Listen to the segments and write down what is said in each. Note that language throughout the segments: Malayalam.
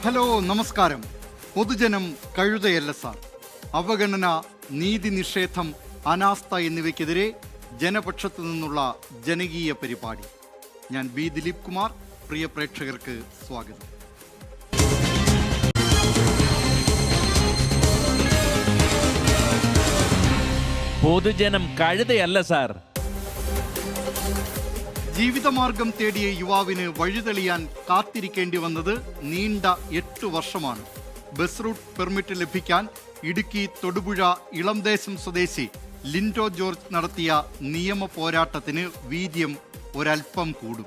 ഹലോ, നമസ്കാരം. പൊതുജനം കഴുതയല്ല സാർ. അവഗണന, നീതി നിഷേധം, അനാസ്ഥ എന്നിവയ്ക്കെതിരെ ജനപക്ഷത്തു നിന്നുള്ള ജനകീയ പരിപാടി. ഞാൻ ബി ദിലീപ് കുമാർ. പ്രിയ പ്രേക്ഷകർക്ക് സ്വാഗതം. പൊതുജനം കഴുതയല്ല സാർ. ജീവിതമാർഗം തേടിയ യുവാവിന് വഴിതെളിയാൻ കാത്തിരിക്കേണ്ടി വന്നത് നീണ്ട 8 വർഷമാണ്. ബസ് റൂട്ട് പെർമിറ്റ് ലഭിക്കാൻ ഇടുക്കി തൊടുപുഴ ഇളംദേശം സ്വദേശി ലിൻഡോ ജോർജ് നടത്തിയ നിയമ പോരാട്ടത്തിന് വീര്യം ഒരൽപ്പം കൂടും.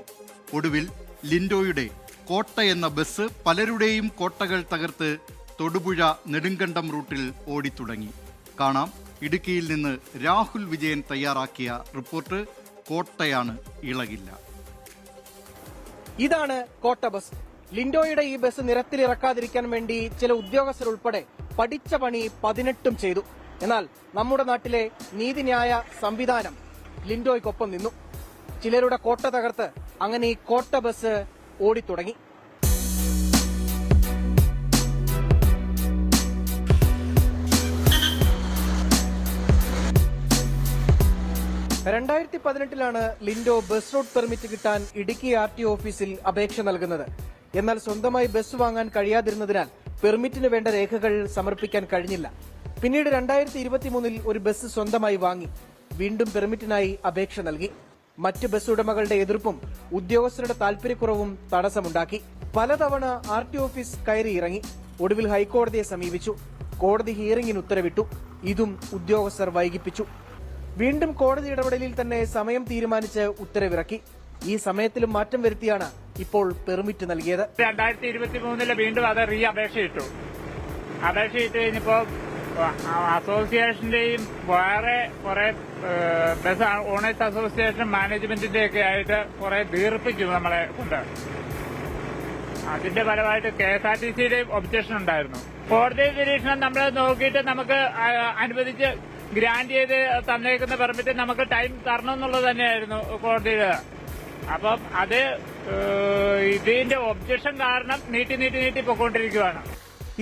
ഒടുവിൽ ലിൻഡോയുടെ കോട്ട എന്ന ബസ് പലരുടെയും കോട്ടകൾ തകർത്ത് തൊടുപുഴ നെടുങ്കണ്ടം റൂട്ടിൽ ഓടിത്തുടങ്ങി. കാണാം ഇടുക്കിയിൽ നിന്ന് രാഹുൽ വിജയൻ തയ്യാറാക്കിയ റിപ്പോർട്ട്. കോട്ടയാണ്, ഇളകില്ല. ഇതാണ് കോട്ട ബസ്. ലിൻഡോയുടെ ഈ ബസ് നിരത്തിലിറക്കാതിരിക്കാൻ വേണ്ടി ചില ഉദ്യോഗസ്ഥർ ഉൾപ്പെടെ പഠിച്ച പണി 18 ചെയ്തു. എന്നാൽ നമ്മുടെ നാട്ടിലെ നീതിന്യായ സംവിധാനം ലിൻഡോയ്ക്കൊപ്പം നിന്നു. ചിലരുടെ കോട്ട തകർത്ത് അങ്ങനെ ഈ കോട്ട ബസ് ഓടിത്തുടങ്ങി. 2018 ലിൻഡോ ബസ് റൂട്ട് പെർമിറ്റ് കിട്ടാൻ ഇടുക്കി RTO ഓഫീസിൽ അപേക്ഷ നൽകുന്നത്. എന്നാൽ സ്വന്തമായി ബസ് വാങ്ങാൻ കഴിയാതിരുന്നതിനാൽ പെർമിറ്റിന് വേണ്ട രേഖകൾ സമർപ്പിക്കാൻ കഴിഞ്ഞില്ല. പിന്നീട് 2023 ഒരു ബസ് സ്വന്തമായി വാങ്ങി. വീണ്ടും പെർമിറ്റിനായി അപേക്ഷ നൽകി. മറ്റ് ബസ് ഉടമകളുടെ എതിർപ്പും ഉദ്യോഗസ്ഥരുടെ താൽപര്യക്കുറവും തടസ്സമുണ്ടാക്കി. പലതവണ RTO ഓഫീസ് കയറി ഇറങ്ങി. ഒടുവിൽ ഹൈക്കോടതിയെ സമീപിച്ചു. കോടതി ഹിയറിംഗിന് ഉത്തരവിട്ടു. ഇതും ഉദ്യോഗസ്ഥർ വൈകിപ്പിച്ചു. വീണ്ടും കോടതി ഇടപെടലിൽ തന്നെ സമയം തീരുമാനിച്ച് ഉത്തരവിറക്കി. ഈ സമയത്തിലും മാറ്റം വരുത്തിയാണ് ഇപ്പോൾ പെർമിറ്റ് നൽകിയത്. 2023 വീണ്ടും അത് അപേക്ഷ ഇട്ട് കഴിഞ്ഞപ്പോ അസോസിയേഷന്റെയും വേറെ കുറെ ബസ് ഓണേഴ്സ് അസോസിയേഷൻ മാനേജ്മെന്റിന്റെ ഒക്കെ ആയിട്ട് കുറെ ദീർഘിപ്പിച്ചു നമ്മളെ കൊണ്ട്. അതിന്റെ ഫലമായിട്ട് KSRTCയുടെയും ഒബ്ജക്ഷൻ ഉണ്ടായിരുന്നു. കോടതി നിരീക്ഷണം നമ്മൾ നോക്കിയിട്ട് നമുക്ക് അനുവദിച്ച് ഗ്രാന്റ് ചെയ്ത് തന്നേക്കുന്ന പെർമിറ്റ് നമുക്ക് ടൈം തരണം എന്നുള്ളത് തന്നെയായിരുന്നു കോടതിയുടെ. അപ്പം അത് ഇതിന്റെ ഒബ്ജക്ഷൻ കാരണം നീട്ടി പൊയ്ക്കൊണ്ടിരിക്കുകയാണ്.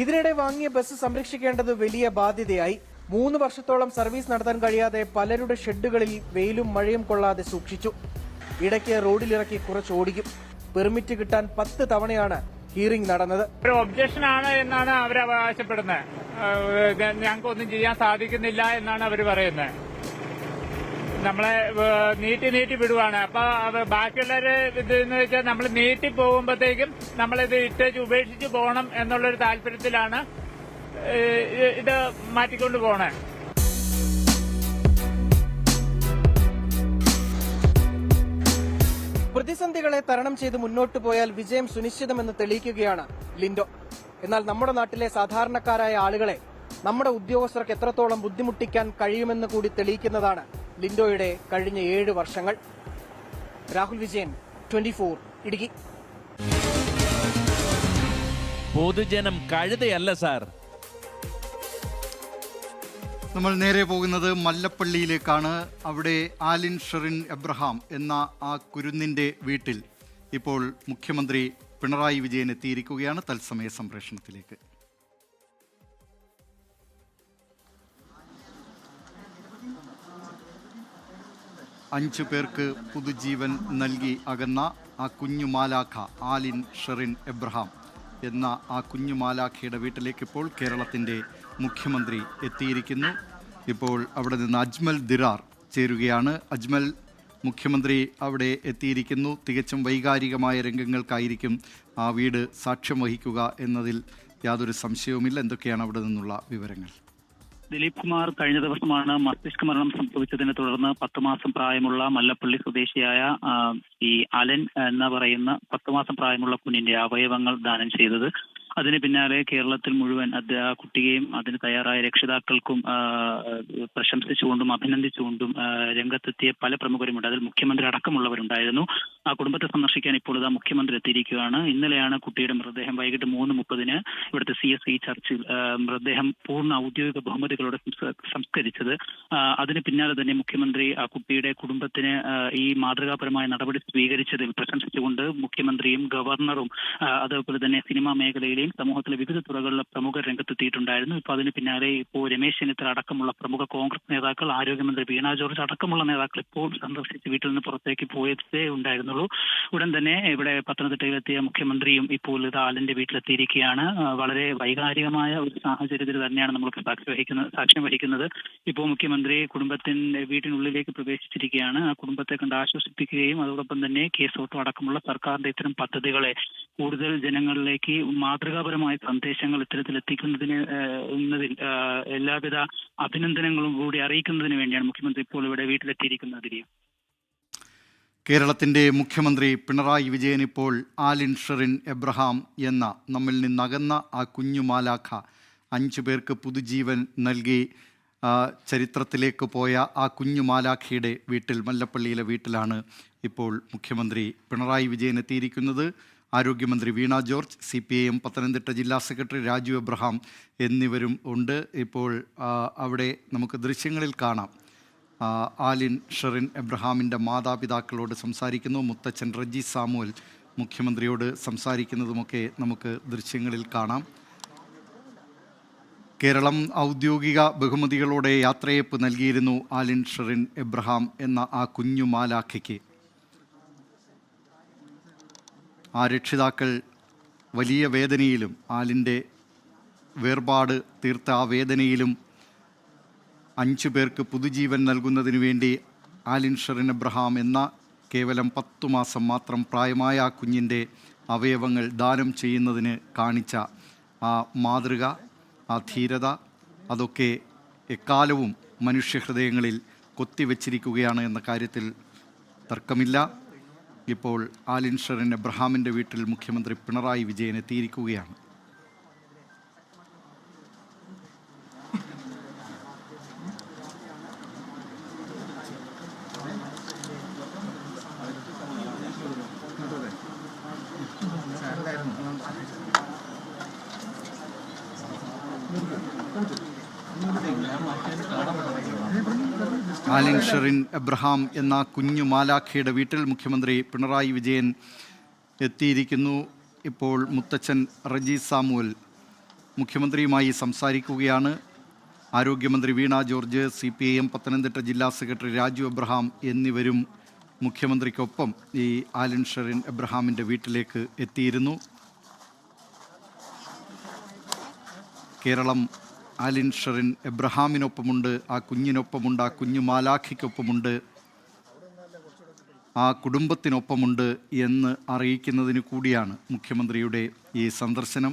ഇതിനിടെ വാങ്ങിയ ബസ് സംരക്ഷിക്കേണ്ടത് വലിയ ബാധ്യതയായി. 3 വർഷത്തോളം സർവീസ് നടത്താൻ കഴിയാതെ പലരുടെ ഷെഡുകളിൽ വെയിലും മഴയും കൊള്ളാതെ സൂക്ഷിച്ചു. ഇടയ്ക്ക് റോഡിലിറക്കി കുറച്ച് ഓടിക്കും. പെർമിറ്റ് കിട്ടാൻ 10 തവണയാണ് ഹിയറിംഗ് നടന്നത്. ഒരു ഒബ്ജക്ഷൻ ആണ് എന്നാണ് അവർ അവകാശപ്പെടുന്നത്. ഞങ്ങൾക്കൊന്നും ചെയ്യാൻ സാധിക്കുന്നില്ല എന്നാണ് അവർ പറയുന്നത്. നമ്മളെ നീട്ടി വിടുവാണ്. അപ്പൊ ബാക്കിയുള്ളവര് ഇതെന്ന് വെച്ചാൽ നമ്മൾ നീട്ടി പോകുമ്പോഴത്തേക്കും നമ്മളിത് ഇട്ടേച്ച് ഉപേക്ഷിച്ച് പോകണം എന്നുള്ളൊരു താല്പര്യത്തിലാണ് ഇത് മാറ്റിക്കൊണ്ട് പോണേ. പ്രതിസന്ധികളെ തരണം ചെയ്ത് മുന്നോട്ടു പോയാൽ വിജയം സുനിശ്ചിതമെന്ന് തെളിയിക്കുകയാണ് ലിൻഡോ. എന്നാൽ നമ്മുടെ നാട്ടിലെ സാധാരണക്കാരായ ആളുകളെ നമ്മുടെ ഉദ്യോഗസ്ഥർക്ക് എത്രത്തോളം ബുദ്ധിമുട്ടിക്കാൻ കഴിയുമെന്ന് കൂടി തെളിയിക്കുന്നതാണ് ലിൻഡോയുടെ കഴിഞ്ഞ 7 വർഷങ്ങൾ. രാഹുൽ വിജയൻ, 24 ഇടുക്കി. പൊതുജനം കഴുതയല്ല സാർ. നമ്മൾ നേരെ പോകുന്നത് മല്ലപ്പള്ളിയിലേക്കാണ്. അവിടെ ആലിൻ ഷെറിൻ എബ്രഹാം എന്ന ആ കുരുന്നിൻ്റെ വീട്ടിൽ ഇപ്പോൾ മുഖ്യമന്ത്രി പിണറായി വിജയൻ എത്തിയിരിക്കുകയാണ്. തത്സമയ സംപ്രേഷണത്തിലേക്ക്. അഞ്ചു പേർക്ക് പുതുജീവൻ നൽകി അകന്ന ആ കുഞ്ഞുമാലാഖ ആലിൻ ഷെറിൻ എബ്രഹാം എന്ന ആ കുഞ്ഞുമാലാഖയുടെ വീട്ടിലേക്ക് ഇപ്പോൾ കേരളത്തിൻ്റെ മുഖ്യമന്ത്രി എത്തിയിരിക്കുന്നു. ഇപ്പോൾ അവിടെ നിന്ന് അജ്മൽ ദിറാർ ചേരുകയാണ്. അജ്മൽ, മുഖ്യമന്ത്രി അവിടെ എത്തിയിരിക്കുന്നു. തികച്ചും വൈകാരികമായ രംഗങ്ങൾക്കായിരിക്കും ആ വീട് സാക്ഷ്യം വഹിക്കുക എന്നതിൽ യാതൊരു സംശയവുമില്ല. എന്തൊക്കെയാണ് അവിടെ നിന്നുള്ള വിവരങ്ങൾ? ദിലീപ് കുമാർ, കഴിഞ്ഞ ദിവസമാണ് മസ്തിഷ്ക മരണം സംഭവിച്ചതിനെ തുടർന്ന് 10 മാസം പ്രായമുള്ള മല്ലപ്പള്ളി സ്വദേശിയായ ഈ അലൻ എന്ന് പറയുന്ന 10 മാസം പ്രായമുള്ള കുഞ്ഞിന്റെ അവയവങ്ങൾ ദാനം ചെയ്തത്. അതിന് പിന്നാലെ കേരളത്തിൽ മുഴുവൻ ആ കുട്ടിയെയും അതിന് തയ്യാറായ രക്ഷിതാക്കൾക്കും പ്രശംസിച്ചുകൊണ്ടും അഭിനന്ദിച്ചുകൊണ്ടും രംഗത്തെത്തിയ പല പ്രമുഖരുമുണ്ട്. അതിൽ മുഖ്യമന്ത്രി അടക്കമുള്ളവരുണ്ടായിരുന്നു. ആ കുടുംബത്തെ സന്ദർശിക്കാൻ ഇപ്പോൾ ഇതാ മുഖ്യമന്ത്രി എത്തിയിരിക്കുകയാണ്. ഇന്നലെയാണ് കുട്ടിയുടെ മൃതദേഹം വൈകിട്ട് 3:30 ഇവിടുത്തെ CSI ചർച്ചിൽ മൃതദേഹം പൂർണ്ണ ഔദ്യോഗിക ബഹുമതികളോടെ സംസ്കരിച്ചത്. അതിന് പിന്നാലെ തന്നെ മുഖ്യമന്ത്രി ആ കുട്ടിയുടെ കുടുംബത്തിന് ഈ മാതൃകാപരമായ നടപടി സ്വീകരിച്ചതിൽ പ്രശംസിച്ചുകൊണ്ട് മുഖ്യമന്ത്രിയും ഗവർണറും അതേപോലെ തന്നെ സിനിമാ മേഖലയിൽ ചെന്നിത്തലയും സമൂഹത്തിലെ വിവിധ തുറകളിലെ പ്രമുഖർ രംഗത്തെത്തിയിട്ടുണ്ടായിരുന്നു. ഇപ്പോൾ അതിന് പിന്നാലെ ഇപ്പോൾ രമേശ് ചെന്നിത്തല അടക്കമുള്ള പ്രമുഖ കോൺഗ്രസ് നേതാക്കൾ, ആരോഗ്യമന്ത്രി വീണ ജോർജ് അടക്കമുള്ള നേതാക്കൾ ഇപ്പോൾ സന്ദർശിച്ച് വീട്ടിൽ നിന്ന് പുറത്തേക്ക് പോയതേ ഉണ്ടായിരുന്നുള്ളൂ. ഉടൻ തന്നെ ഇവിടെ പത്തനംതിട്ടയിലെത്തിയ മുഖ്യമന്ത്രിയും ഇപ്പോൾ ഇത് ആലന്റെ വീട്ടിലെത്തിയിരിക്കുകയാണ്. വളരെ വൈകാരികമായ ഒരു സാഹചര്യത്തിൽ തന്നെയാണ് നമ്മൾ സാക്ഷ്യം വഹിക്കുന്നത്. ഇപ്പോൾ മുഖ്യമന്ത്രി കുടുംബത്തിന്റെ വീട്ടിനുള്ളിലേക്ക് പ്രവേശിച്ചിരിക്കുകയാണ്. ആ കുടുംബത്തെ കണ്ട് ആശ്വസിപ്പിക്കുകയും അതോടൊപ്പം തന്നെ കേസ് ഓട്ടോ അടക്കമുള്ള സർക്കാരിന്റെ ഇത്തരം പദ്ധതികളെ കൂടുതൽ ജനങ്ങളിലേക്ക് മാതൃകാപരമായ സന്ദേശങ്ങൾ ഇത്തരത്തിൽ എത്തിക്കുന്നതിന് എല്ലാവിധ അഭിനന്ദനങ്ങളും കൂടി അറിയിക്കുന്നതിന് വേണ്ടിയാണ് മുഖ്യമന്ത്രി ഇപ്പോൾ ഇവിടെ വീട്ടിലെത്തിയിരിക്കുന്നത്. കേരളത്തിൻ്റെ മുഖ്യമന്ത്രി പിണറായി വിജയൻ ഇപ്പോൾ ആലിൻ ഷെറിൻ എബ്രഹാം എന്ന നമ്മിൽ നിന്നകന്ന ആ കുഞ്ഞു മാലാഖ 5 പേർക്ക് പുതുജീവൻ നൽകി ചരിത്രത്തിലേക്ക് പോയ ആ കുഞ്ഞു മാലാഖയുടെ വീട്ടിൽ, മല്ലപ്പള്ളിയിലെ വീട്ടിലാണ് ഇപ്പോൾ മുഖ്യമന്ത്രി പിണറായി വിജയൻ എത്തിയിരിക്കുന്നത്. ആരോഗ്യമന്ത്രി വീണ ജോർജ്, CPIM പത്തനംതിട്ട ജില്ലാ സെക്രട്ടറി രാജു എബ്രഹാം എന്നിവരും ഉണ്ട്. ഇപ്പോൾ അവിടെ നമുക്ക് ദൃശ്യങ്ങളിൽ കാണാം. ആലിൻ ഷെറിൻ എബ്രഹാമിൻ്റെ മാതാപിതാക്കളോട് സംസാരിക്കുന്നു. മുത്തച്ഛൻ റജി സാമുവൽ മുഖ്യമന്ത്രിയോട് സംസാരിക്കുന്നതുമൊക്കെ നമുക്ക് ദൃശ്യങ്ങളിൽ കാണാം. കേരളം ഔദ്യോഗിക ബഹുമതികളോടെ യാത്രയയപ്പ് നൽകിയിരുന്നു ആലിൻ ഷെറിൻ എബ്രഹാം എന്ന ആ കുഞ്ഞു മാലാഖയ്ക്ക്. ആ രക്ഷിതാക്കൾ വലിയ വേദനയിലും, ആലിൻ്റെ വേർപാട് തീർത്ത ആ വേദനയിലും 5 പേർക്ക് പുതുജീവൻ നൽകുന്നതിന് വേണ്ടി ആലിൻ ഷെറിൻ എബ്രഹാം എന്ന കേവലം 10 മാസം മാത്രം പ്രായമായ ആ കുഞ്ഞിൻ്റെ അവയവങ്ങൾ ദാനം ചെയ്യുന്നതിന് കാണിച്ച ആ മാതൃക, ആ ധീരത, അതൊക്കെ എക്കാലവും മനുഷ്യഹൃദയങ്ങളിൽ കൊത്തിവെച്ചിരിക്കുകയാണ് എന്ന കാര്യത്തിൽ തർക്കമില്ല. ഇപ്പോൾ ആലിൻ ഷെറിൻ എബ്രഹാമിൻ്റെ വീട്ടിൽ മുഖ്യമന്ത്രി പിണറായി വിജയൻ എത്തിയിരിക്കുകയാണ്. ആലിൻ ഷെറിൻ എബ്രഹാം എന്ന കുഞ്ഞു മാലാഖയുടെ വീട്ടിൽ മുഖ്യമന്ത്രി പിണറായി വിജയൻ എത്തിയിരിക്കുന്നു. ഇപ്പോൾ മുത്തച്ഛൻ റജി സാമുവൽ മുഖ്യമന്ത്രിയുമായി സംസാരിക്കുകയാണ്. ആരോഗ്യമന്ത്രി വീണ ജോർജ്, CPIM പത്തനംതിട്ട ജില്ലാ സെക്രട്ടറി രാജു എബ്രഹാം എന്നിവരും മുഖ്യമന്ത്രിക്കൊപ്പം ഈ ആലിൻ ഷെറിൻ എബ്രഹാമിൻ്റെ വീട്ടിലേക്ക് എത്തിയിരുന്നു. കേരളം ആലിൻ ഷെറിൻ എബ്രഹാമിനൊപ്പമുണ്ട്, ആ കുഞ്ഞിനൊപ്പമുണ്ട്, ആ കുഞ്ഞു മാലാഖയ്ക്കൊപ്പമുണ്ട്, ആ കുടുംബത്തിനൊപ്പമുണ്ട് എന്ന് അറിയിക്കുന്നതിന് കൂടിയാണ് മുഖ്യമന്ത്രിയുടെ ഈ സന്ദർശനം.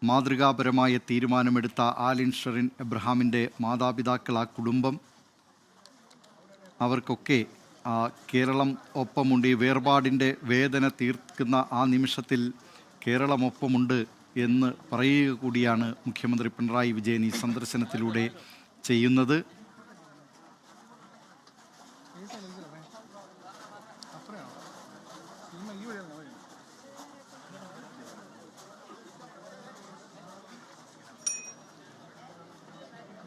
മാതൃകാപരമായ തീരുമാനമെടുത്ത ആലിൻ ഷെറിൻ എബ്രഹാമിൻ്റെ മാതാപിതാക്കൾ, ആ കുടുംബം, അവർക്കൊക്കെ കേരളം ഒപ്പമുണ്ട്. ഈ വേർപാടിൻ്റെ വേദന തീർക്കുന്ന ആ നിമിഷത്തിൽ കേരളം ഒപ്പമുണ്ട് എന്ന് പറയുക കൂടിയാണ് മുഖ്യമന്ത്രി പിണറായി വിജയൻ ഈ സന്ദർശനത്തിലൂടെ ചെയ്യുന്നത്.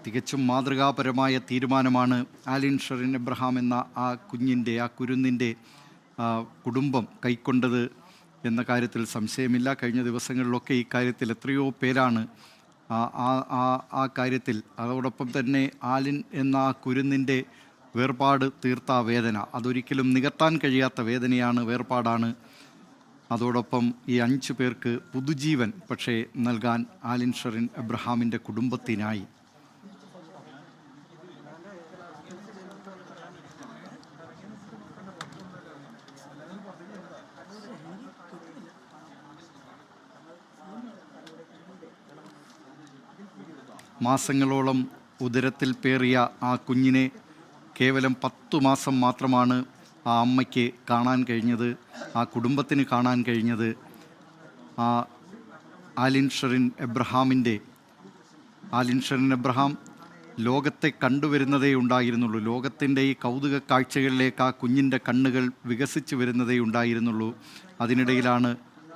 തികച്ചും മാതൃകാപരമായ തീരുമാനമാണ് ആലിൻ ഷെറിൻ എബ്രഹാം എന്ന ആ കുഞ്ഞിൻ്റെ, ആ കുരുന്നിൻ്റെ കുടുംബം കൈക്കൊണ്ടത് എന്ന കാര്യത്തിൽ സംശയമില്ല. കഴിഞ്ഞ ദിവസങ്ങളിലൊക്കെ ഈ കാര്യത്തിൽ എത്രയോ പേരാണ് ആ കാര്യത്തിൽ, അതോടൊപ്പം തന്നെ ആലിൻ എന്ന ആ കുരുന്നിൻ്റെ വേർപാട് തീർത്ത ആ വേദന, അതൊരിക്കലും നികത്താൻ കഴിയാത്ത വേദനയാണ്, വേർപാടാണ്. അതോടൊപ്പം ഈ 5 പേർക്ക് പുതുജീവൻ പക്ഷേ നൽകാൻ ആലിൻ ഷെറിൻ എബ്രഹാമിൻ്റെ കുടുംബത്തിനായി. മാസങ്ങളോളം ഉദരത്തിൽ പേറിയ ആ കുഞ്ഞിനെ കേവലം 10 മാസം മാത്രമാണ് ആ അമ്മയ്ക്ക് കാണാൻ കഴിഞ്ഞത്, ആ കുടുംബത്തിന് കാണാൻ കഴിഞ്ഞത്. ആ ആലിൻ ഷെറിൻ എബ്രഹാം ലോകത്തെ കണ്ടുവരുന്നതേ ഉണ്ടായിരുന്നുള്ളൂ. ലോകത്തിൻ്റെ ഈ കൗതുക കാഴ്ചകളിലേക്ക് ആ കുഞ്ഞിൻ്റെ കണ്ണുകൾ വികസിച്ച് വരുന്നതേ ഉണ്ടായിരുന്നുള്ളൂ. അതിനിടയിലാണ്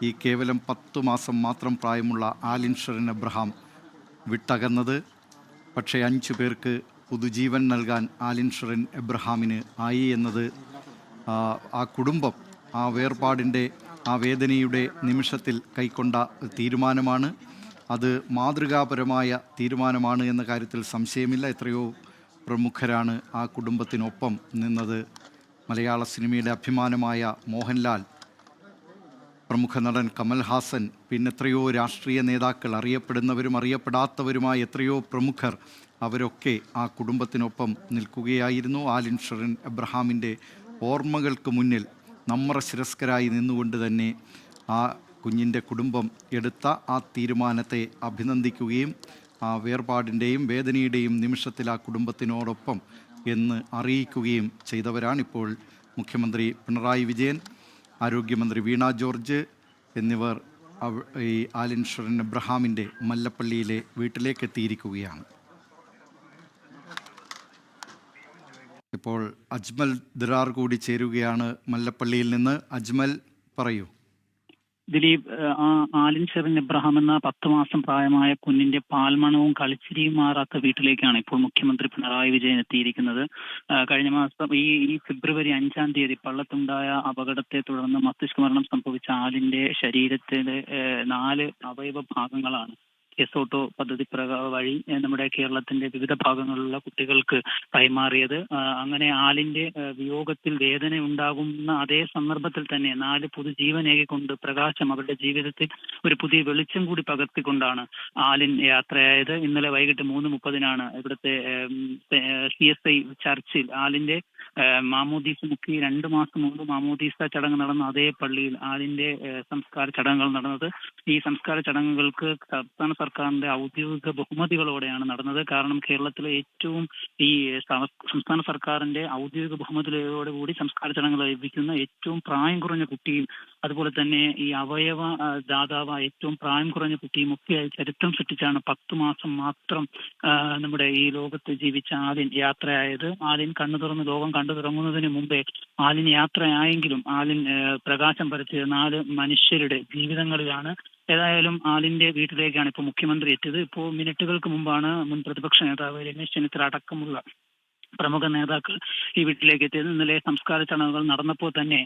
ഈ കേവലം 10 മാസം മാത്രം പ്രായമുള്ള ആലിൻ ഷെറിൻ എബ്രഹാം വിട്ടകന്നത്. പക്ഷേ 5 പേർക്ക് പുതുജീവൻ നൽകാൻ ആലിൻ ഷെറിൻ എബ്രഹാമിന് ആയി എന്നത് ആ കുടുംബം, ആ വേർപാടിൻ്റെ ആ വേദനയുടെ നിമിഷത്തിൽ കൈക്കൊണ്ട തീരുമാനമാണ്. അത് മാതൃകാപരമായ തീരുമാനമാണ് എന്ന കാര്യത്തിൽ സംശയമില്ല. എത്രയോ പ്രമുഖരാണ് ആ കുടുംബത്തിനൊപ്പം നിന്നത്. മലയാള സിനിമയുടെ അഭിമാനമായ മോഹൻലാൽ, പ്രമുഖ നടൻ കമൽഹാസൻ, പിന്നെത്രയോ രാഷ്ട്രീയ നേതാക്കൾ, അറിയപ്പെടുന്നവരും അറിയപ്പെടാത്തവരുമായ എത്രയോ പ്രമുഖർ, അവരൊക്കെ ആ കുടുംബത്തിനൊപ്പം നിൽക്കുകയായിരുന്നു. ആലിൻ ഷെറിൻ എബ്രഹാമിൻ്റെ ഓർമ്മകൾക്ക് മുന്നിൽ നമ്രശിരസ്കരായി നിന്നുകൊണ്ട് തന്നെ ആ കുഞ്ഞിൻ്റെ കുടുംബം എടുത്ത ആ തീരുമാനത്തെ അഭിനന്ദിക്കുകയും ആ വേർപാടിൻ്റെയും വേദനയുടെയും നിമിഷത്തിൽ ആ കുടുംബത്തിനോടൊപ്പം എന്ന് അറിയിക്കുകയും ചെയ്തവരാണിപ്പോൾ മുഖ്യമന്ത്രി പിണറായി വിജയൻ, ആരോഗ്യമന്ത്രി വീണ ജോർജ് എന്നിവർ ഈ ആലിൻ ഷെറിൻ എബ്രഹാമിൻ്റെ മല്ലപ്പള്ളിയിലെ വീട്ടിലേക്ക് എത്തിയിരിക്കുകയാണ്. ഇപ്പോൾ അജ്മൽ ദിറാർ കൂടി ചേരുകയാണ് മല്ലപ്പള്ളിയിൽ നിന്ന്. അജ്മൽ, പറയൂ. ദിലീപ്, ആലിൻ ഷെറിൻ എബ്രഹാം എന്ന 10 മാസം പ്രായമായ കുഞ്ഞിന്റെ പാൽമണവും കളിച്ചിരിയും മാറാത്ത വീട്ടിലേക്കാണ് ഇപ്പോൾ മുഖ്യമന്ത്രി പിണറായി വിജയൻ എത്തിയിരിക്കുന്നത്. കഴിഞ്ഞ മാസം ഈ ഫെബ്രുവരി 5-ാം തീയതി പള്ളത്തുണ്ടായ അപകടത്തെ തുടർന്ന് മസ്തിഷ്ക മരണം സംഭവിച്ച ആലിന്റെ ശരീരത്തിലെ 4 അവയവ ഭാഗങ്ങളാണ് എസോട്ടോ പദ്ധതി വഴി നമ്മുടെ കേരളത്തിന്റെ വിവിധ ഭാഗങ്ങളിലുള്ള കുട്ടികൾക്ക് കൈമാറിയത്. അങ്ങനെ ആലിന്റെ വിയോഗത്തിൽ വേദന ഉണ്ടാകുന്ന അതേ സന്ദർഭത്തിൽ തന്നെ 4 പുതുജീവനേകിക്കൊണ്ട് പ്രകാശം അവരുടെ ജീവിതത്തിൽ ഒരു പുതിയ വെളിച്ചം കൂടി പകർത്തിക്കൊണ്ടാണ് ആലിൻ യാത്രയായത്. ഇന്നലെ വൈകിട്ട് 3:30 ഇവിടുത്തെ CSI ചർച്ചിൽ ആലിന്റെ മാമോദീസ മുക്കി 2 മാസം മുമ്പ് മാമോദീസ ചടങ്ങ് നടന്ന അതേ പള്ളിയിൽ ആലിന്റെ സംസ്കാര ചടങ്ങുകൾ നടന്നത്. ഈ സംസ്കാര ചടങ്ങുകൾക്ക് സംസ്ഥാന സർക്കാരിന്റെ ഔദ്യോഗിക ബഹുമതികളോടെയാണ് നടന്നത്. കാരണം കേരളത്തിലെ ഏറ്റവും ഈ സംസ്ഥാന സർക്കാരിന്റെ ഔദ്യോഗിക ബഹുമതികളോട് കൂടി സംസ്കാര ചടങ്ങുകൾ ലഭിക്കുന്ന ഏറ്റവും പ്രായം കുറഞ്ഞ കുട്ടിയും അതുപോലെ തന്നെ ഈ അവയവ ദാതാവ് ഏറ്റവും പ്രായം കുറഞ്ഞ കുട്ടിയും ഒക്കെയായി ചരിത്രം സൃഷ്ടിച്ചാണ് 10 മാസം മാത്രം നമ്മുടെ ഈ ലോകത്ത് ജീവിച്ച ആലിൻ യാത്രയായത്. ആലിൻ കണ്ണു തുറന്ന് ലോകം കണ്ടു തുടങ്ങുന്നതിന് മുമ്പേ ആലിൻ യാത്രയായെങ്കിലും ആലിൻ പ്രകാശം പരത്തിയ 4 മനുഷ്യരുടെ ജീവിതങ്ങളിലാണ്. ഏതായാലും ആലിന്റെ വീട്ടിലേക്കാണ് ഇപ്പോൾ മുഖ്യമന്ത്രി എത്തിയത്. ഇപ്പോൾ മിനിറ്റുകൾക്ക് മുമ്പാണ് മുൻ പ്രതിപക്ഷ നേതാവ് രമേശ് ചെന്നിത്തല അടക്കമുള്ള പ്രമുഖ നേതാക്കൾ ഈ വീട്ടിലേക്ക് എത്തിയത്. ഇന്നലെ സംസ്കാര ചടങ്ങുകൾ നടന്നപ്പോൾ തന്നെ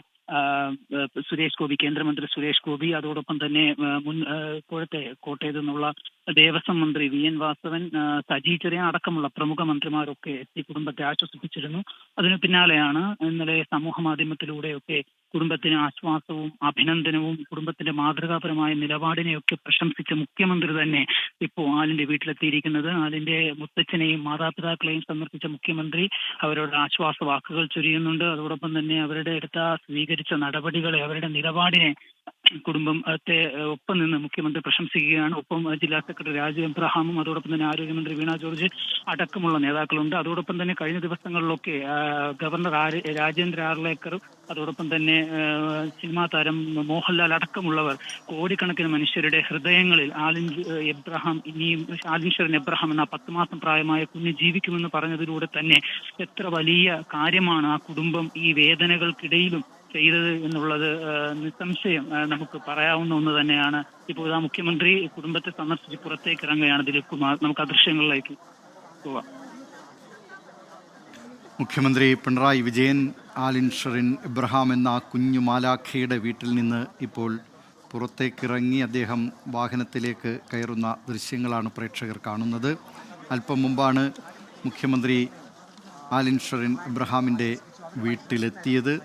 സുരേഷ് ഗോപി, കേന്ദ്രമന്ത്രി സുരേഷ് ഗോപി, അതോടൊപ്പം തന്നെ മുൻ കോട്ടയത്ത് നിന്നുള്ള ദേവസ്വം മന്ത്രി VN വാസവൻ, സജി ചെറിയാൻ അടക്കമുള്ള പ്രമുഖ മന്ത്രിമാരൊക്കെ എത്തി കുടുംബത്തെ ആശ്വസിപ്പിച്ചിരുന്നു. അതിനു പിന്നാലെയാണ് ഇന്നലെ സമൂഹ മാധ്യമത്തിലൂടെയൊക്കെ കുടുംബത്തിന് ആശ്വാസവും അഭിനന്ദനവും കുടുംബത്തിന്റെ മാതൃകാപരമായ നിലപാടിനെയൊക്കെ പ്രശംസിച്ച മുഖ്യമന്ത്രി തന്നെ ഇപ്പോൾ ആലിന്റെ വീട്ടിലെത്തിയിരിക്കുന്നത്. ആലിന്റെ മുത്തച്ഛനെയും മാതാപിതാക്കളെയും സന്ദർശിച്ച മുഖ്യമന്ത്രി അവരുടെ ആശ്വാസ വാക്കുകൾ ചൊരിയുന്നുണ്ട്. അതോടൊപ്പം തന്നെ അവരുടെ സ്വീകരിച്ച നടപടികളെ, അവരുടെ നിലപാടിനെ കുടുംബത്തെ ഒപ്പം നിന്ന് മുഖ്യമന്ത്രി പ്രശംസിക്കുകയാണ്. ഒപ്പം ജില്ലാ സെക്രട്ടറി രാജു എബ്രഹാമും അതോടൊപ്പം തന്നെ ആരോഗ്യമന്ത്രി വീണ ജോർജ് അടക്കമുള്ള നേതാക്കളുണ്ട്. അതോടൊപ്പം തന്നെ കഴിഞ്ഞ ദിവസങ്ങളിലൊക്കെ ഗവർണർ രാജേന്ദ്ര ആർലേക്കർ, അതോടൊപ്പം തന്നെ സിനിമാ താരം മോഹൻലാൽ അടക്കമുള്ളവർ കോടിക്കണക്കിന് മനുഷ്യരുടെ ഹൃദയങ്ങളിൽ ആലിൻ ഷെറിൻ എബ്രഹാം എന്ന 10 മാസം പ്രായമായ കുഞ്ഞ് ജീവിക്കുമെന്ന് പറഞ്ഞതിലൂടെ തന്നെ എത്ര വലിയ കാര്യമാണ് ആ കുടുംബം ഈ വേദനകൾക്കിടയിലും ചെയ്തത് എന്നുള്ളത് നിസ്സംശയം നമുക്ക് പറയാവുന്ന ഒന്ന് തന്നെയാണ്. ഇപ്പോൾ ആ മുഖ്യമന്ത്രി കുടുംബത്തെ സന്ദർശിച്ച് പുറത്തേക്ക് ഇറങ്ങുകയാണ്. ദിലീപ് കുമാർ, നമുക്ക് ആ ദൃശ്യങ്ങളിലേക്ക് പോവാം. മുഖ്യമന്ത്രി പിണറായി വിജയൻ ആലിൻ ഷെറിൻ എബ്രഹാം എന്ന ആ കുഞ്ഞു മാലാഖയുടെ വീട്ടിൽ നിന്ന് ഇപ്പോൾ പുറത്തേക്കിറങ്ങി അദ്ദേഹം വാഹനത്തിലേക്ക് കയറുന്ന ദൃശ്യങ്ങളാണ് പ്രേക്ഷകർ കാണുന്നത്. അല്പം മുമ്പാണ് മുഖ്യമന്ത്രി ആലിൻ ഷെറിൻ എബ്രഹാമിൻ്റെ വീട്ടിലെത്തിയത്.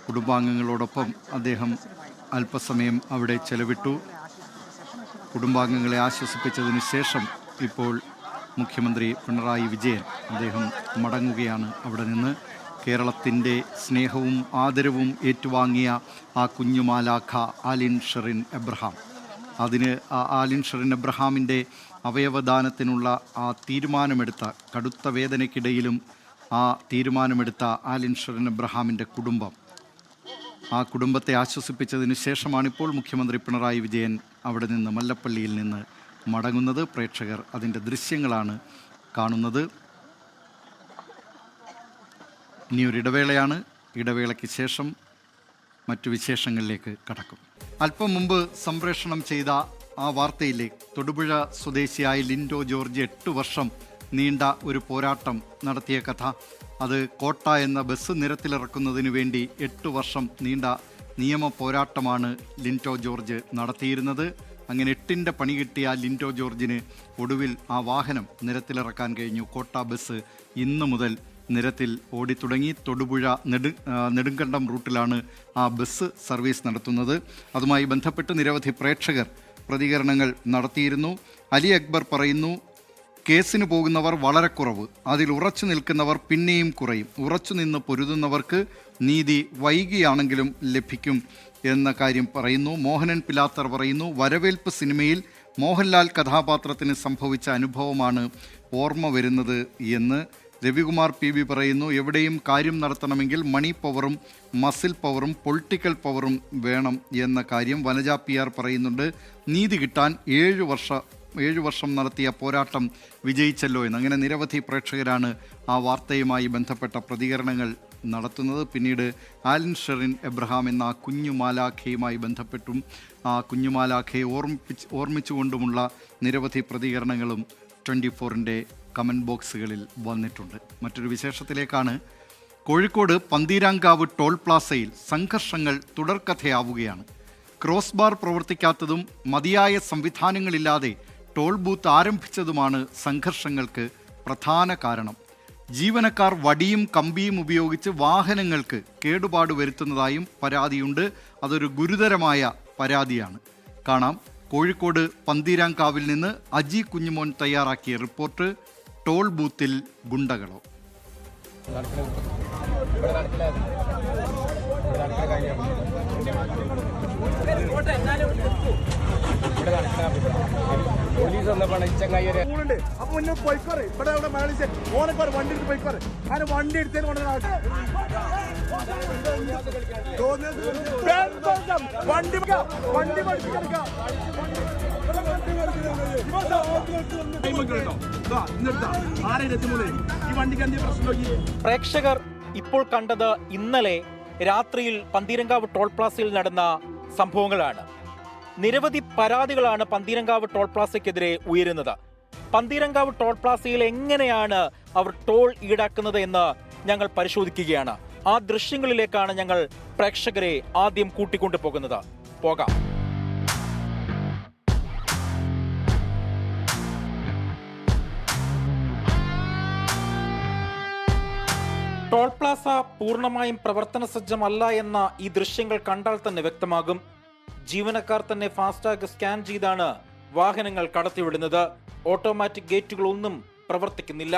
കുടുംബാംഗങ്ങളോടൊപ്പം അദ്ദേഹം അല്പസമയം അവിടെ ചെലവിട്ടു. കുടുംബാംഗങ്ങളെ ആശ്വസിപ്പിച്ചതിന് ശേഷം ഇപ്പോൾ മുഖ്യമന്ത്രി പിണറായി വിജയൻ അദ്ദേഹം മടങ്ങുകയാണ് അവിടെ നിന്ന്. കേരളത്തിൻ്റെ സ്നേഹവും ആദരവും ഏറ്റുവാങ്ങിയ ആ കുഞ്ഞുമാലാഖ ആലിൻ ഷെറിൻ എബ്രഹാം, അതിന് ആലിൻ ഷെറിൻ എബ്രഹാമിൻ്റെ അവയവദാനത്തിനുള്ള ആ തീരുമാനമെടുത്ത, കടുത്ത വേദനയ്ക്കിടയിലും ആ തീരുമാനമെടുത്ത ആലിൻ ഷെറിൻ എബ്രഹാമിൻ്റെ കുടുംബം, ആ കുടുംബത്തെ ആശ്വസിപ്പിച്ചതിന് ശേഷമാണിപ്പോൾ മുഖ്യമന്ത്രി പിണറായി വിജയൻ അവിടെ നിന്ന് മല്ലപ്പള്ളിയിൽ നിന്ന് മടങ്ങുന്നത്. പ്രേക്ഷകർ അതിൻ്റെ ദൃശ്യങ്ങളാണ് കാണുന്നത്. ഇനിയൊരിടവേളയാണ്. ഇടവേളയ്ക്ക് ശേഷം മറ്റു വിശേഷങ്ങളിലേക്ക് കടക്കും. അല്പം മുമ്പ് സംപ്രേഷണം ചെയ്ത ആ വാർത്തയിലെ തൊടുപുഴ സ്വദേശിയായ ലിൻഡോ ജോർജ് 8 വർഷം നീണ്ട ഒരു പോരാട്ടം നടത്തിയ കഥ, അത് കോട്ട എന്ന ബസ് നിരത്തിലിറക്കുന്നതിന് വേണ്ടി 8 വർഷം നീണ്ട നിയമ പോരാട്ടമാണ് ലിൻഡോ ജോർജ് നടത്തിയിരുന്നത്. അങ്ങനെ 8ന്റെ പണി കിട്ടിയ ലിൻഡോ ജോർജിന് ഒടുവിൽ ആ വാഹനം നിരത്തിലിറക്കാൻ കഴിഞ്ഞു. കോട്ട ബസ് ഇന്ന് മുതൽ നിരത്തിൽ ഓടിത്തുടങ്ങി. തൊടുപുഴ നെടുങ്കണ്ടം റൂട്ടിലാണ് ആ ബസ് സർവീസ് നടത്തുന്നത്. അതുമായി ബന്ധപ്പെട്ട് നിരവധി പ്രേക്ഷകർ പ്രതികരണങ്ങൾ നടത്തിയിരുന്നു. അലി അക്ബർ പറയുന്നു, കേസിന് പോകുന്നവർ വളരെ കുറവ്, അതിൽ ഉറച്ചു നിൽക്കുന്നവർ പിന്നെയും കുറയും. ഉറച്ചു നിന്ന് പൊരുതുന്നവർക്ക് നീതി വൈകിയാണെങ്കിലും ലഭിക്കും എന്ന കാര്യം പറയുന്നു. മോഹനൻ പിലാത്തർ പറയുന്നു, വരവേൽപ്പ് സിനിമയിൽ മോഹൻലാൽ കഥാപാത്രത്തിന് സംഭവിച്ച അനുഭവമാണ് ഓർമ്മ വരുന്നത് എന്ന്. രവികുമാർ PB പറയുന്നു, എവിടെയും കാര്യം നടത്തണമെങ്കിൽ മണി പവറും മസിൽ പവറും പൊളിറ്റിക്കൽ പവറും വേണം എന്ന കാര്യം. വനജ PR പറയുന്നുണ്ട്, നീതി കിട്ടാൻ 7 വർഷം നടത്തിയ പോരാട്ടം വിജയിച്ചല്ലോ എന്ന്. അങ്ങനെ നിരവധി പ്രേക്ഷകരാണ് ആ വാർത്തയുമായി ബന്ധപ്പെട്ട പ്രതികരണങ്ങൾ നടത്തുന്നത്. പിന്നീട് ആലൻ ഷെറിൻ എബ്രഹാം എന്ന ആ കുഞ്ഞുമാലാഖയുമായി ബന്ധപ്പെട്ടും ആ കുഞ്ഞുമാലാഖയെ ഓർമ്മിച്ചുകൊണ്ടുമുള്ള നിരവധി പ്രതികരണങ്ങളും 24ൻ്റെ കമൻറ്റ് ബോക്സുകളിൽ വന്നിട്ടുണ്ട്. മറ്റൊരു വിശേഷത്തിലേക്കാണ്. കോഴിക്കോട് പന്തീരാങ്കാവ് ടോൾ പ്ലാസയിൽ സംഘർഷങ്ങൾ തുടർക്കഥയാവുകയാണ്. ക്രോസ് ബാർ പ്രവർത്തിക്കാത്തതും മതിയായ സംവിധാനങ്ങളില്ലാതെ ടോൾ ബൂത്ത് ആരംഭിച്ചതുമാണ് സംഘർഷങ്ങൾക്ക് പ്രധാന കാരണം. ജീവനക്കാർ വടിയും കമ്പിയും ഉപയോഗിച്ച് വാഹനങ്ങൾക്ക് കേടുപാട് വരുത്തുന്നതായും പരാതിയുണ്ട്. അതൊരു ഗുരുതരമായ പരാതിയാണ്. കാണാം, കോഴിക്കോട് പന്തീരാങ്കാവിൽ നിന്ന് അജി കുഞ്ഞുമോൻ തയ്യാറാക്കിയ റിപ്പോർട്ട്. ടോൾ ബൂത്തിൽ ഗുണ്ടകളോ? പോലീസ് വന്നപ്പോഴാണ് ചങ്ങായി അപ്പൊ മുന്നേ പോയിക്കോറ് ഇവിടെ ഇവിടെ മലയാളി ഓനൊക്കെ വണ്ടി എടുത്ത് പോയിക്കോറ് അങ്ങനെ വണ്ടി എടുത്തതിന് കൊണ്ട് വണ്ടി വണ്ടി പഠിപ്പിച്ചെടുക്കാം. പ്രേക്ഷകർ ഇപ്പോൾ കണ്ടത് ഇന്നലെ രാത്രിയിൽ പന്തീരങ്കാവ് ടോൾ പ്ലാസയിൽ നടന്ന സംഭവങ്ങളാണ്. നിരവധി പരാതികളാണ് പന്തീരങ്കാവ് ടോൾ പ്ലാസയ്ക്കെതിരെ ഉയരുന്നത്. പന്തീരങ്കാവ് ടോൾ പ്ലാസയിൽ എങ്ങനെയാണ് അവർ ടോൾ ഈടാക്കുന്നത് എന്ന് ഞങ്ങൾ പരിശോധിക്കുകയാണ്. ആ ദൃശ്യങ്ങളിലേക്കാണ് ഞങ്ങൾ പ്രേക്ഷകരെ ആദ്യം കൂട്ടിക്കൊണ്ടു പോകുന്നത്. പോകാം. ടോൾ പ്ലാസ പൂർണ്ണമായും പ്രവർത്തന സജ്ജമല്ല എന്ന ഈ ദൃശ്യങ്ങൾ കണ്ടാൽ തന്നെ വ്യക്തമാകും. ജീവനക്കാർ തന്നെ ഫാസ്ടാഗ് സ്കാൻ ചെയ്താണ് വാഹനങ്ങൾ കടത്തിവിടുന്നത്. ഓട്ടോമാറ്റിക് ഗേറ്റുകളൊന്നും പ്രവർത്തിക്കുന്നില്ല.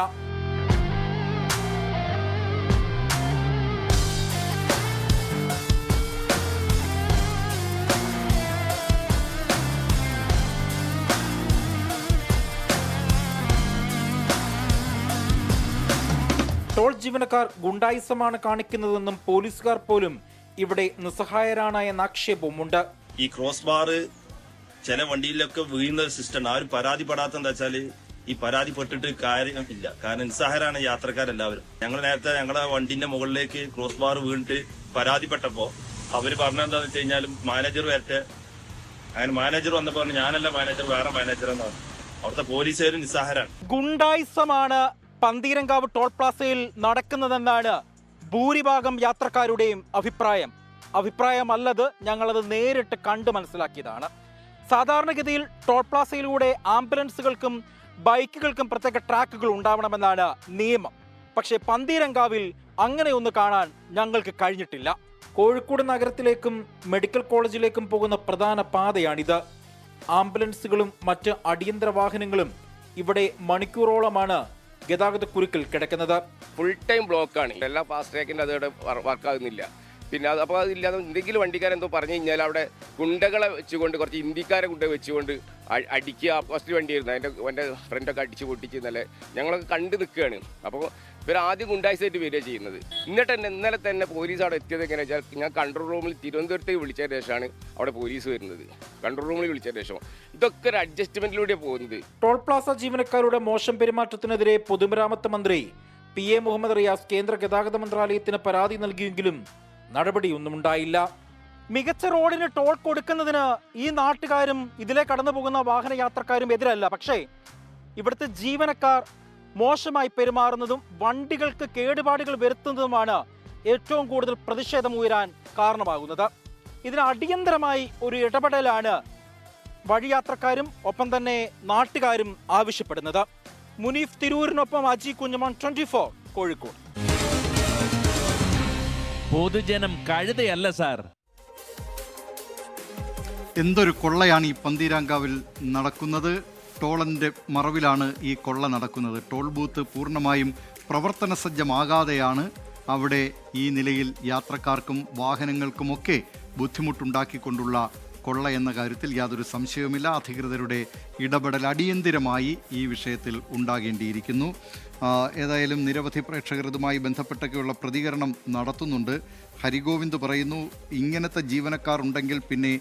ടോൾ ജീവനക്കാർ ഗുണ്ടായിസമാണ് കാണിക്കുന്നതെന്നും പോലീസുകാർ പോലും ഇവിടെ നിസ്സഹായരാണ് എന്ന ആക്ഷേപവുമുണ്ട്. ഈ ക്രോസ് ബാർ ചില വണ്ടിയിലൊക്കെ വീഴുന്ന ഒരു സിസ്റ്റം. ആരും പരാതിപ്പെടാത്ത എന്താ വെച്ചാല് ഈ പരാതിപ്പെട്ടിട്ട് കാര്യമില്ല. കാരണം നിസ്സഹായരാണ് യാത്രക്കാരെല്ലാവരും. ഞങ്ങൾ നേരത്തെ ഞങ്ങളുടെ വണ്ടിന്റെ മുകളിലേക്ക് ക്രോസ് ബാർ വീണിട്ട് പരാതിപ്പെട്ടപ്പോ അവര് പറഞ്ഞെന്താന്ന് വെച്ച് കഴിഞ്ഞാൽ മാനേജർ വരട്ടെ. അങ്ങനെ മാനേജർ വന്നപ്പോ പറഞ്ഞു ഞാനല്ല മാനേജർ, വേറെ മാനേജർ എന്നാണ്. അവിടുത്തെ പോലീസുകാരും നിസ്സഹായരാണ്. ഗുണ്ടായിസമാണ് പന്തീരങ്കാവ് ടോൾ പ്ലാസയിൽ നടക്കുന്നതെന്നാണ് ഭൂരിഭാഗം യാത്രക്കാരുടെയും അഭിപ്രായമല്ലത്. ഞങ്ങളത് നേരിട്ട് കണ്ടു മനസ്സിലാക്കിയതാണ്. സാധാരണഗതിയിൽ ടോൾ പ്ലാസയിലൂടെ ആംബുലൻസുകൾക്കും ബൈക്കുകൾക്കും പ്രത്യേക ട്രാക്കുകൾ ഉണ്ടാവണമെന്നാണ് നിയമം. പക്ഷേ പന്തീരങ്കാവിൽ അങ്ങനെയൊന്ന് കാണാൻ ഞങ്ങൾക്ക് കഴിഞ്ഞിട്ടില്ല. കോഴിക്കോട് നഗരത്തിലേക്കും മെഡിക്കൽ കോളേജിലേക്കും പോകുന്ന പ്രധാന പാതയാണിത്. ആംബുലൻസുകളും മറ്റ് അടിയന്തര വാഹനങ്ങളും ഇവിടെ മണിക്കൂറോളമാണ് ഗതാഗത കുരുക്കിൽ കിടക്കുന്നത്. ഫുൾ ടൈം ബ്ലോക്കാണ്. എല്ലാ ഫാസ്റ്റ് ട്രാക്കിൻ്റെ അതോടെ വർക്കാകുന്നില്ല. പിന്നെ അപ്പോൾ അതില്ലാതെ എന്തെങ്കിലും വണ്ടിക്കാരെന്തോ പറഞ്ഞു കഴിഞ്ഞാൽ അവിടെ ഗുണ്ടകളെ വെച്ചുകൊണ്ട് കുറച്ച് ഇന്ത്യക്കാരെ ഗുണ്ട വെച്ചുകൊണ്ട് അടിക്കുക. ഫസ്റ്റ് വണ്ടിയായിരുന്നു, എൻ്റെ ഫ്രണ്ടൊക്കെ അടിച്ച് പൊട്ടിച്ച് ഇന്നലെ ഞങ്ങളൊക്കെ കണ്ടു നിൽക്കുകയാണ്. അപ്പോൾ ഇവർ ആദ്യം ഗുണ്ടായിസായിട്ട് വരിക ചെയ്യുന്നത്. ഇന്നലെ തന്നെ പോലീസ് അവിടെ എത്തിയത് എങ്ങനെയാ വെച്ചാൽ ഞാൻ കൺട്രോൾ റൂമിൽ തിരുവനന്തപുരത്തേക്ക് വിളിച്ചതിന് ശേഷമാണ് അവിടെ പോലീസ് വരുന്നത്. കൺട്രോൾ റൂമിൽ വിളിച്ചതിന് ശേഷം ഇതൊക്കെ ഒരു അഡ്ജസ്റ്റ്മെന്റിലൂടെ പോകുന്നത്. ടോൾ പ്ലാസ ജീവനക്കാരുടെ മോശം പെരുമാറ്റത്തിനെതിരെ പൊതുമരാമത്ത് മന്ത്രി PA മുഹമ്മദ് റിയാസ് കേന്ദ്ര ഗതാഗത മന്ത്രാലയത്തിന് പരാതി നൽകിയെങ്കിലും നടപടിയൊന്നും ഉണ്ടായില്ല. മികച്ച റോഡിന് ടോൾ കൊടുക്കുന്നതിന് ഈ നാട്ടുകാരും ഇതിലെ കടന്നു പോകുന്ന വാഹന യാത്രക്കാരും എതിരല്ല. പക്ഷേ ഇവിടുത്തെ ജീവനക്കാർ മോശമായി പെരുമാറുന്നതും വണ്ടികൾക്ക് കേടുപാടുകൾ വരുത്തുന്നതുമാണ് ഏറ്റവും കൂടുതൽ പ്രതിഷേധം ഉയരാൻ കാരണമാകുന്നത്. ഇതിന് അടിയന്തരമായി ഒരു ഇടപെടലാണ് വഴിയാത്രക്കാരും ഒപ്പം തന്നെ നാട്ടുകാരും ആവശ്യപ്പെടുന്നത്. മുനീഫ് തിരൂരിനൊപ്പം അജി കുഞ്ഞുമോൻ, 24 കോഴിക്കോട്. പൊതുജനം കഴുതയല്ല സാർ. എന്തൊരു കൊള്ളയാണ് ഈ പന്തീരാങ്കാവിൽ നടക്കുന്നത്. ടോളിൻ്റെ മറവിലാണ് ഈ കൊള്ള നടക്കുന്നത്. ടോൾ ബൂത്ത് പൂർണ്ണമായും പ്രവർത്തന സജ്ജമാകാതെയാണ് അവിടെ ഈ നിലയിൽ യാത്രക്കാർക്കും വാഹനങ്ങൾക്കുമൊക്കെ ബുദ്ധിമുട്ടുണ്ടാക്കിക്കൊണ്ടുള്ള കൊള്ള എന്ന കാര്യത്തിൽ യാതൊരു സംശയവുമില്ല. അധികൃതരുടെ ഇടപെടൽ അടിയന്തിരമായി ഈ വിഷയത്തിൽ ഉണ്ടാകേണ്ടിയിരിക്കുന്നു. ഏതായാലും നിരവധി പ്രേക്ഷകർ ഇതുമായി ബന്ധപ്പെട്ടൊക്കെയുള്ള പ്രതികരണം നടത്തുന്നുണ്ട്. ഹരിഗോവിന്ദ് പറയുന്നു, ഇങ്ങനത്തെ ജീവനക്കാർ ഉണ്ടെങ്കിൽ പിന്നെ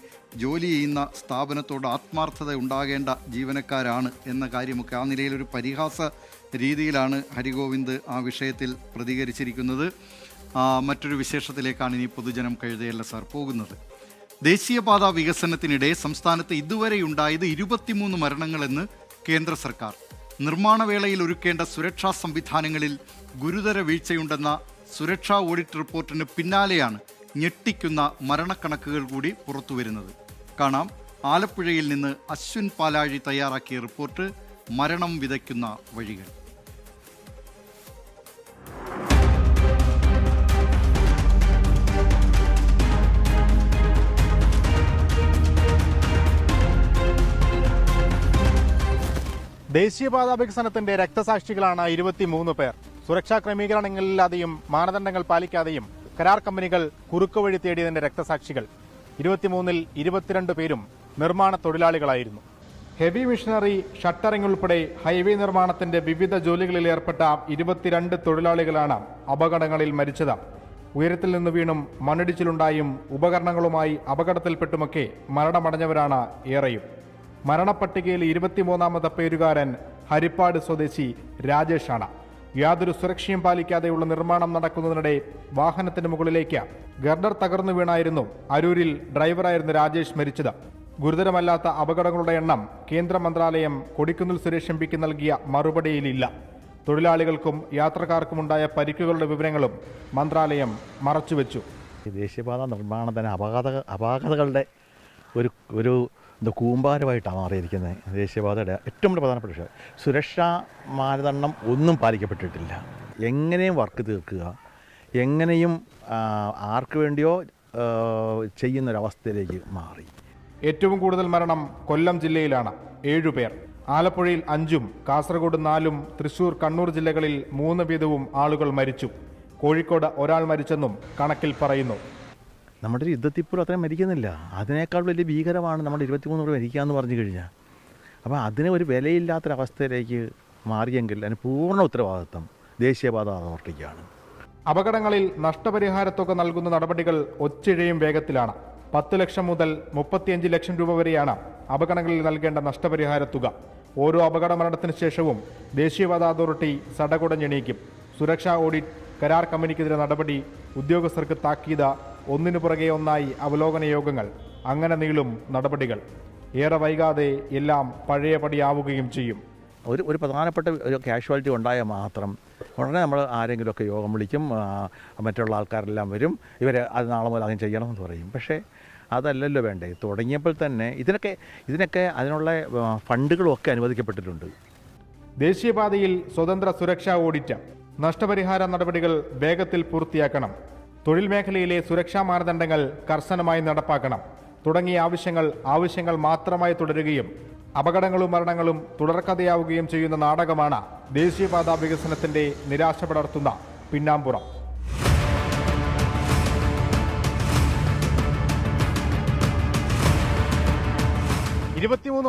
ജോലി ചെയ്യുന്ന സ്ഥാപനത്തോട് ആത്മാർത്ഥത ഉണ്ടാകേണ്ട ജീവനക്കാരാണ് എന്ന കാര്യമൊക്കെ ആ നിലയിലൊരു പരിഹാസ രീതിയിലാണ് ഹരിഗോവിന്ദ് ആ വിഷയത്തിൽ പ്രതികരിച്ചിരിക്കുന്നത്. മറ്റൊരു വിശേഷത്തിലേക്കാണ് ഇനി പൊതുജനം കഴുതയല്ല സാർ പോകുന്നത്. ദേശീയപാത വികസനത്തിനിടെ സംസ്ഥാനത്ത് ഇതുവരെയുണ്ടായത് 23 മരണങ്ങളെന്ന് കേന്ദ്ര സർക്കാർ. നിർമ്മാണ വേളയിൽ ഒരുക്കേണ്ട സുരക്ഷാ സംവിധാനങ്ങളിൽ ഗുരുതര വീഴ്ചയുണ്ടെന്ന സുരക്ഷാ ഓഡിറ്റ് റിപ്പോർട്ടിന് പിന്നാലെയാണ് ഞെട്ടിക്കുന്ന മരണക്കണക്കുകൾ കൂടി പുറത്തുവരുന്നത്. കാണാം, ആലപ്പുഴയിൽ നിന്ന് അശ്വിൻ പാലാഴി തയ്യാറാക്കിയ റിപ്പോർട്ട്. മരണം വിതയ്ക്കുന്ന വഴികൾ. ദേശീയപാത വികസനത്തിന്റെ രക്തസാക്ഷികളാണ് 23 പേർ. സുരക്ഷാ ക്രമീകരണങ്ങളില്ലാതെയും മാനദണ്ഡങ്ങൾ പാലിക്കാതെയും കരാർ കമ്പനികൾ കുറുക്കുവഴി തേടിയതിന്റെ രക്തസാക്ഷികൾ. 23-ൽ 22 പേരും നിർമ്മാണ തൊഴിലാളികളായിരുന്നു. ഹെവി മിഷനറി, ഷട്ടറിംഗ് ഉൾപ്പെടെ ഹൈവേ നിർമ്മാണത്തിന്റെ വിവിധ ജോലികളിൽ ഏർപ്പെട്ട 22 തൊഴിലാളികളാണ് അപകടങ്ങളിൽ മരിച്ചത്. ഉയരത്തിൽ നിന്ന് വീണും മണ്ണിടിച്ചിലുണ്ടായും ഉപകരണങ്ങളുമായി അപകടത്തിൽപ്പെട്ടുമൊക്കെ മരണമടഞ്ഞവരാണ് ഏറെയും. മരണപ്പട്ടികയിൽ 23ാമത്തെ പേരുകാരൻ ഹരിപ്പാട് സ്വദേശി രാജേഷാണ്. യാതൊരു സുരക്ഷയും പാലിക്കാതെയുള്ള നിർമ്മാണം നടക്കുന്നതിനിടെ വാഹനത്തിന് മുകളിലേക്ക് ഗർഡർ തകർന്നു വീണായിരുന്നു അരൂരിൽ ഡ്രൈവറായിരുന്ന രാജേഷ് മരിച്ചത്. ഗുരുതരമല്ലാത്ത അപകടങ്ങളുടെ എണ്ണം കേന്ദ്ര മന്ത്രാലയം കൊടിക്കുന്നിൽ സുരേഷ് എംപിക്ക് നൽകിയ മറുപടിയിലില്ല. തൊഴിലാളികൾക്കും യാത്രക്കാർക്കുമുണ്ടായ പരിക്കുകളുടെ വിവരങ്ങളും മന്ത്രാലയം മറച്ചുവെച്ചു. ദേശീയപാത നിർമ്മാണത്തിന് അപാകതകളുടെ ഒരു കൂമ്പാരമായിട്ടാണ് മാറിയിരിക്കുന്നത്. ദേശീയപാതയുടെ ഏറ്റവും പ്രധാനപ്പെട്ട വിഷയം സുരക്ഷാ മാനദണ്ഡം ഒന്നും പാലിക്കപ്പെട്ടിട്ടില്ല. എങ്ങനെയും വർക്ക് തീർക്കുക, എങ്ങനെയും ആർക്ക് വേണ്ടിയോ ചെയ്യുന്നൊരവസ്ഥയിലേക്ക് മാറി. ഏറ്റവും കൂടുതൽ മരണം കൊല്ലം ജില്ലയിലാണ്, 7 പേർ. ആലപ്പുഴയിൽ 5-ഉം കാസർഗോഡ് 4-ഉം തൃശൂർ, കണ്ണൂർ ജില്ലകളിൽ 3 വീതവും ആളുകൾ മരിച്ചു. കോഴിക്കോട് ഒരാൾ മരിച്ചെന്നും കണക്കിൽ പറയുന്നു. നമ്മുടെ ഒരു യുദ്ധത്തിൽ പോലും അത്രയും മരിക്കുന്നില്ല. അതിനേക്കാൾ വലിയ ഭീകരമാണ് നമ്മുടെ 23 പേർ മരിക്കുക എന്ന് പറഞ്ഞു കഴിഞ്ഞാൽ. അപ്പോൾ അതിന് ഒരു വിലയില്ലാത്തൊരവസ്ഥയിലേക്ക് മാറിയെങ്കിൽ അതിന് പൂർണ്ണ ഉത്തരവാദിത്വം ദേശീയപാത അതോറിറ്റിക്കാണ്. അപകടങ്ങളിൽ നഷ്ടപരിഹാരത്തുക നൽകുന്ന നടപടികൾ ഒച്ചിഴയും വേഗത്തിലാണ്. 10 ലക്ഷം മുതൽ 35 ലക്ഷം രൂപ വരെയാണ് അപകടങ്ങളിൽ നൽകേണ്ട നഷ്ടപരിഹാര തുക. ഓരോ അപകട മരണത്തിന് ശേഷവും ദേശീയപാത അതോറിറ്റി സടകുടഞ്ഞെണീക്കും. സുരക്ഷാ ഓഡിറ്റ്, കരാർ കമ്പനിക്കെതിരെ നടപടി, ഉദ്യോഗസ്ഥർക്ക് താക്കീത്, ഒന്നിനു പുറകെ ഒന്നായി അവലോകന യോഗങ്ങൾ, അങ്ങനെ നീളും നടപടികൾ. ഏറെ വൈകാതെ എല്ലാം പഴയപടിയാവുകയും ചെയ്യും. ഒരു പ്രധാനപ്പെട്ട ഒരു കാഷ്വാലിറ്റി ഉണ്ടായാൽ മാത്രം ഉടനെ നമ്മൾ ആരെങ്കിലുമൊക്കെ യോഗം വിളിക്കും, മറ്റുള്ള ആൾക്കാരെല്ലാം വരും, ഇവരെ അത് നാളെ മുതൽ അതിന് ചെയ്യണമെന്ന് പറയും. പക്ഷേ അതല്ലല്ലോ വേണ്ടേ. തുടങ്ങിയപ്പോൾ തന്നെ ഇതിനൊക്കെ അതിനുള്ള ഫണ്ടുകളൊക്കെ അനുവദിക്കപ്പെട്ടിട്ടുണ്ട്. ദേശീയപാതയിൽ സ്വതന്ത്ര സുരക്ഷാ ഓഡിറ്റ്, നഷ്ടപരിഹാര നടപടികൾ വേഗത്തിൽ പൂർത്തിയാക്കണം, തൊഴിൽ മേഖലയിലെ സുരക്ഷാ മാനദണ്ഡങ്ങൾ കർശനമായി നടപ്പാക്കണം തുടങ്ങിയ ആവശ്യങ്ങൾ മാത്രമായി തുടരുകയും അപകടങ്ങളും മരണങ്ങളും തുടർക്കഥയാവുകയും ചെയ്യുന്ന നാടകമാണ് ദേശീയപാത വികസനത്തിന്റെ നിരാശ പടർത്തുന്ന പിന്നാമ്പുറം.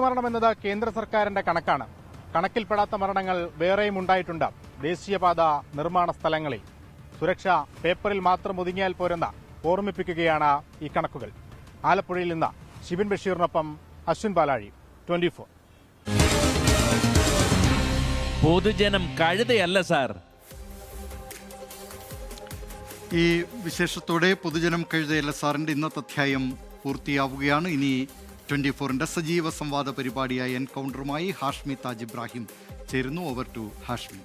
മരണം എന്നത് കേന്ദ്ര സർക്കാരിന്റെ കണക്കാണ്. കണക്കിൽപ്പെടാത്ത മരണങ്ങൾ വേറെയും ഉണ്ടായിട്ടുണ്ട് ദേശീയപാത നിർമ്മാണ സ്ഥലങ്ങളിൽ. സുരക്ഷ പേപ്പറിൽ മാത്രം ഒതുങ്ങിയാൽ പോരെന്ന് ഓർമ്മിപ്പിക്കുകയാണ് ഈ കണക്കുകൾ. ആലപ്പുഴയിൽ നിന്ന് ഷിബിൻ ബഷീറിനൊപ്പം അശ്വിൻ പാലാഴി, 24. പൊതുജനം കഴുതയല്ല സാർ. ഈ വിശേഷത്തോടെ പൊതുജനം കഴുതയല്ല സാറിന്റെ ഇന്നത്തെ അധ്യായം പൂർത്തിയാവുകയാണ്. ഇനി 24ന്റെ സജീവ സംവാദ പരിപാടിയായ എൻകൗണ്ടറുമായി ഹാഷ്മി താജ് ഇബ്രാഹിം ചേരുന്നു. Over to Hashmi.